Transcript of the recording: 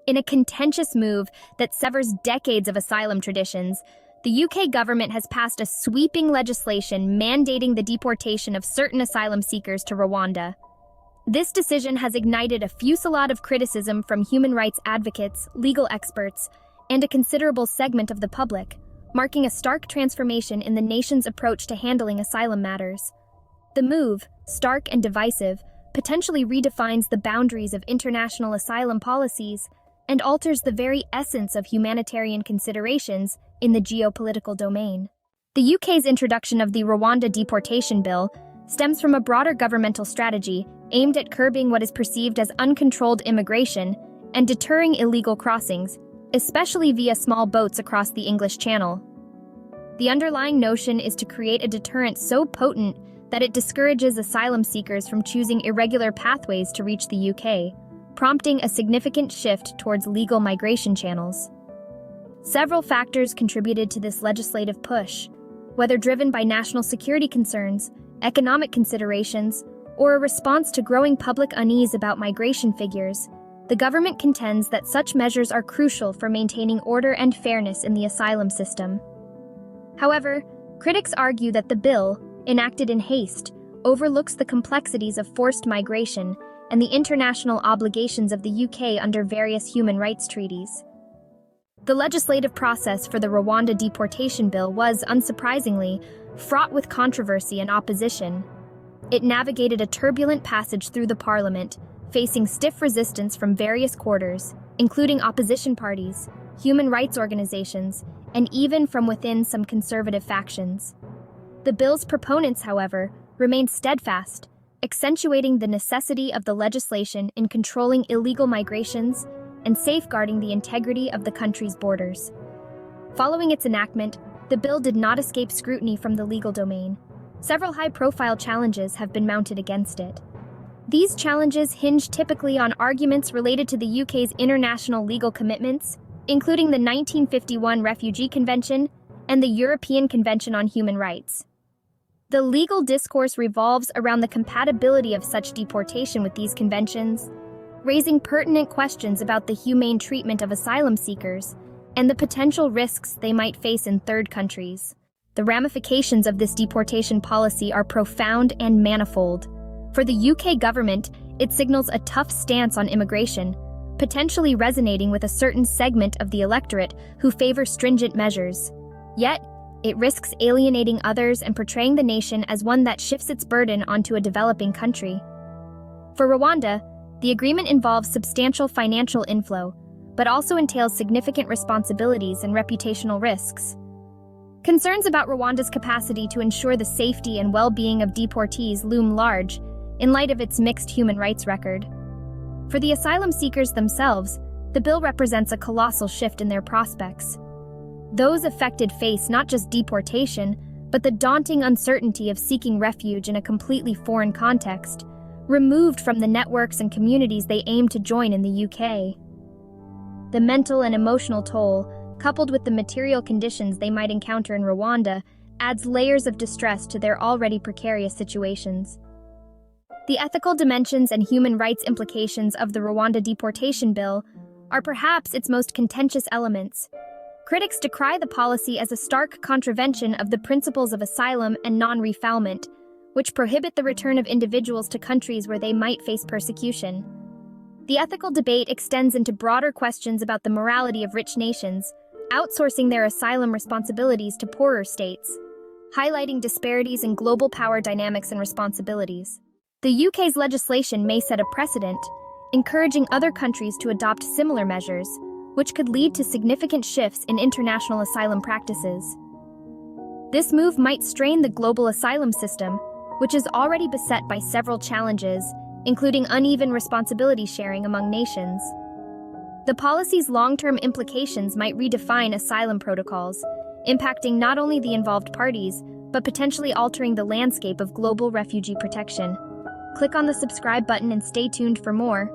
In a contentious move that severs decades of asylum traditions, the UK government has passed a sweeping legislation mandating the deportation of certain asylum seekers to Rwanda. This decision has ignited a fusillade of criticism from human rights advocates, legal experts, and a considerable segment of the public, marking a stark transformation in the nation's approach to handling asylum matters. The move, stark and divisive, potentially redefines the boundaries of international asylum policies and alters the very essence of humanitarian considerations in the geopolitical domain. The UK's introduction of the Rwanda Deportation Bill stems from a broader governmental strategy aimed at curbing what is perceived as uncontrolled immigration and deterring illegal crossings, especially via small boats across the English Channel. The underlying notion is to create a deterrent so potent that it discourages asylum seekers from choosing irregular pathways to reach the UK, prompting a significant shift towards legal migration channels. Several factors contributed to this legislative push, whether driven by national security concerns, economic considerations, or a response to growing public unease about migration figures. The government contends that such measures are crucial for maintaining order and fairness in the asylum system. However, critics argue that the bill, enacted in haste, overlooks the complexities of forced migration and the international obligations of the UK under various human rights treaties. The legislative process for the Rwanda Deportation Bill was, unsurprisingly, fraught with controversy and opposition. It navigated a turbulent passage through the parliament, facing stiff resistance from various quarters, including opposition parties, human rights organizations, and even from within some conservative factions. The bill's proponents, however, remained steadfast, accentuating the necessity of the legislation in controlling illegal migrations and safeguarding the integrity of the country's borders. Following its enactment, the bill did not escape scrutiny from the legal domain. Several high-profile challenges have been mounted against it. These challenges hinge typically on arguments related to the UK's international legal commitments, including the 1951 Refugee Convention and the European Convention on Human Rights. The legal discourse revolves around the compatibility of such deportation with these conventions, raising pertinent questions about the humane treatment of asylum seekers and the potential risks they might face in third countries. The ramifications of this deportation policy are profound and manifold. For the UK government, it signals a tough stance on immigration, potentially resonating with a certain segment of the electorate who favor stringent measures. Yet, it risks alienating others and portraying the nation as one that shifts its burden onto a developing country. For Rwanda, the agreement involves substantial financial inflow, but also entails significant responsibilities and reputational risks. Concerns about Rwanda's capacity to ensure the safety and well-being of deportees loom large in light of its mixed human rights record. For the asylum seekers themselves, the bill represents a colossal shift in their prospects. Those affected face not just deportation, but the daunting uncertainty of seeking refuge in a completely foreign context, removed from the networks and communities they aim to join in the UK. The mental and emotional toll, coupled with the material conditions they might encounter in Rwanda, adds layers of distress to their already precarious situations. The ethical dimensions and human rights implications of the Rwanda Deportation Bill are perhaps its most contentious elements. Critics decry the policy as a stark contravention of the principles of asylum and non-refoulement, which prohibit the return of individuals to countries where they might face persecution. The ethical debate extends into broader questions about the morality of rich nations, outsourcing their asylum responsibilities to poorer states, highlighting disparities in global power dynamics and responsibilities. The UK's legislation may set a precedent, encouraging other countries to adopt similar measures, which could lead to significant shifts in international asylum practices. This move might strain the global asylum system, which is already beset by several challenges, including uneven responsibility sharing among nations. The policy's long-term implications might redefine asylum protocols, impacting not only the involved parties, but potentially altering the landscape of global refugee protection. Click on the subscribe button and stay tuned for more.